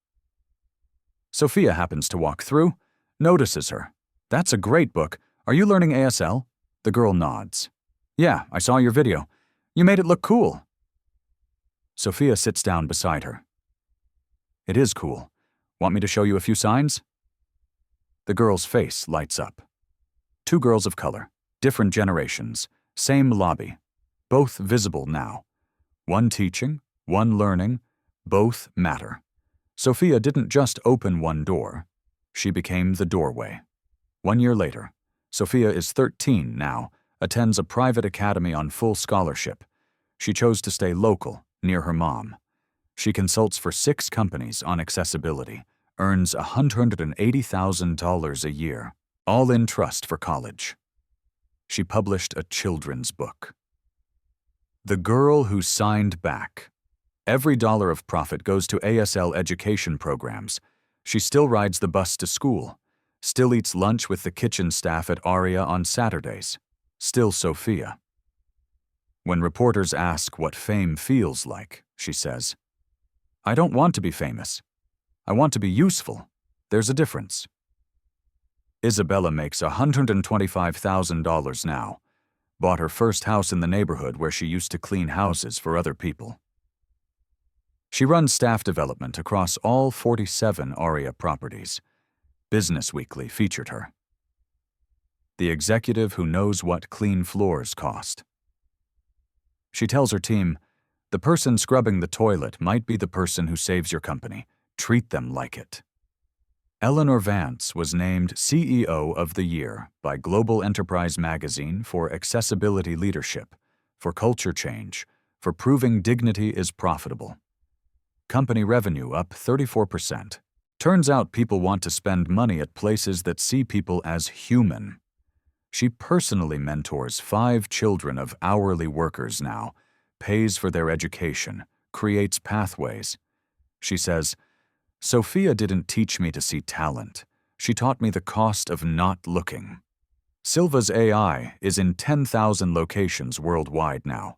Sophia happens to walk through, notices her. That's a great book. Are you learning ASL? The girl nods. Yeah, I saw your video. You made it look cool. Sophia sits down beside her. It is cool. Want me to show you a few signs? The girl's face lights up. 2 girls of color, different generations, same lobby, both visible now. One teaching, one learning, both matter. Sophia didn't just open one door. She became the doorway. 1 year later, Sophia is 13 now, attends a private academy on full scholarship. She chose to stay local, near her mom. She consults for 6 companies on accessibility, earns $180,000 a year, all in trust for college. She published a children's book. The Girl Who Signed Back. Every dollar of profit goes to ASL education programs. She still rides the bus to school, still eats lunch with the kitchen staff at Aria on Saturdays, still Sophia. When reporters ask what fame feels like, she says, I don't want to be famous. I want to be useful. There's a difference. Isabella makes $125,000 now, bought her first house in the neighborhood where she used to clean houses for other people. She runs staff development across all 47 Aria properties. Business Weekly featured her. The executive who knows what clean floors cost. She tells her team, the person scrubbing the toilet might be the person who saves your company. Treat them like it. Eleanor Vance was named CEO of the Year by Global Enterprise magazine for accessibility leadership, for culture change, for proving dignity is profitable. Company revenue up 34%. Turns out people want to spend money at places that see people as human. She personally mentors 5 children of hourly workers now, pays for their education, creates pathways. She says, Sophia didn't teach me to see talent. She taught me the cost of not looking. Silva's AI is in 10,000 locations worldwide now.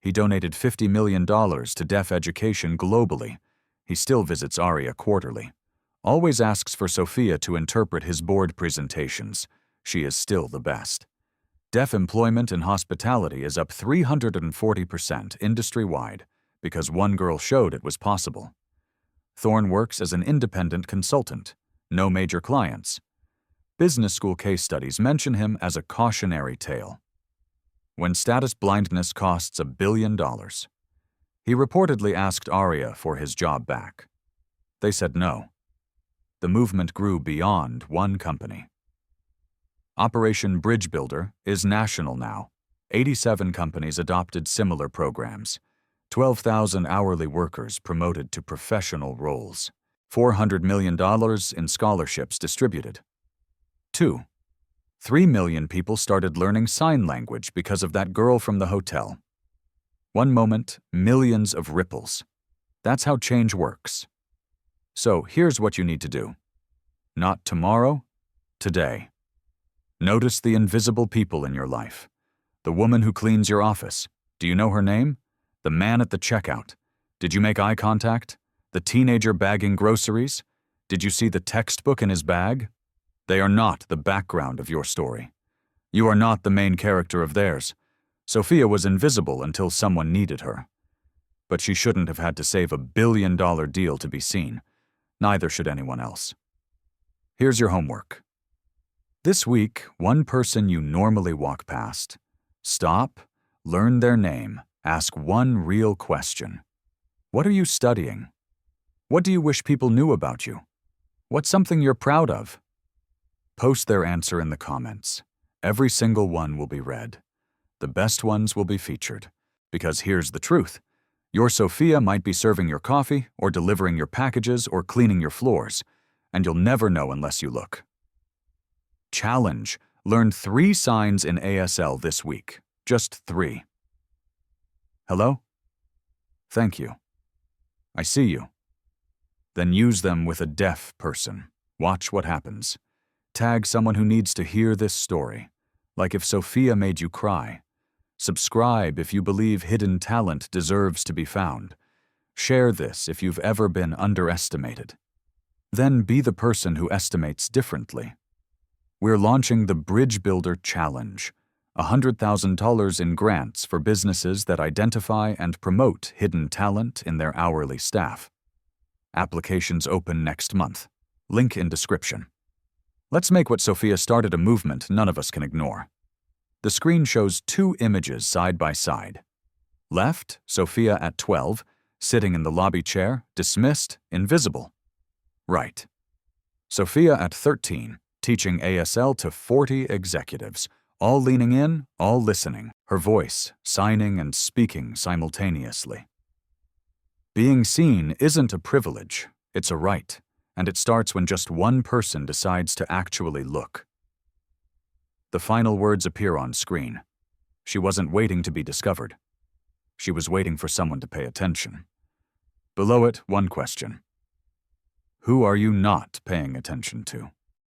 He donated $50 million to deaf education globally. He still visits Aria quarterly. Always asks for Sophia to interpret his board presentations. She is still the best. Deaf employment in hospitality is up 340% industry-wide because one girl showed it was possible. Thorne works as an independent consultant, no major clients. Business school case studies mention him as a cautionary tale. When status blindness costs $1 billion, he reportedly asked Aria for his job back. They said no. The movement grew beyond one company. Operation Bridge Builder is national now. 87 companies adopted similar programs. 12,000 hourly workers promoted to professional roles. $400 million in scholarships distributed. 2. 3 million people started learning sign language because of that girl from the hotel. One moment, millions of ripples. That's how change works. So here's what you need to do. Not tomorrow, today. Notice the invisible people in your life. The woman who cleans your office. Do you know her name? The man at the checkout. Did you make eye contact? The teenager bagging groceries? Did you see the textbook in his bag? They are not the background of your story. You are not the main character of theirs. Sophia was invisible until someone needed her. But she shouldn't have had to save $1 billion deal to be seen. Neither should anyone else. Here's your homework. This week, one person you normally walk past. Stop, learn their name, ask one real question. What are you studying? What do you wish people knew about you? What's something you're proud of? Post their answer in the comments. Every single one will be read. The best ones will be featured. Because here's the truth. Your Sophia might be serving your coffee, or delivering your packages, or cleaning your floors, and you'll never know unless you look. Challenge. Learn 3 signs in ASL this week. Just 3. Hello? Thank you. I see you. Then use them with a deaf person. Watch what happens. Tag someone who needs to hear this story. Like if Sophia made you cry. Subscribe if you believe hidden talent deserves to be found. Share this if you've ever been underestimated. Then be the person who estimates differently. We're launching the Bridge Builder Challenge, $100,000 in grants for businesses that identify and promote hidden talent in their hourly staff. Applications open next month. Link in description. Let's make what Sophia started a movement none of us can ignore. The screen shows 2 images side by side. Left, Sophia at 12, sitting in the lobby chair, dismissed, invisible. Right. Sophia at 13, teaching ASL to 40 executives, all leaning in, all listening, her voice, signing and speaking simultaneously. Being seen isn't a privilege, it's a right, and it starts when just one person decides to actually look. The final words appear on screen. She wasn't waiting to be discovered. She was waiting for someone to pay attention. Below it, one question. Who are you not paying attention to?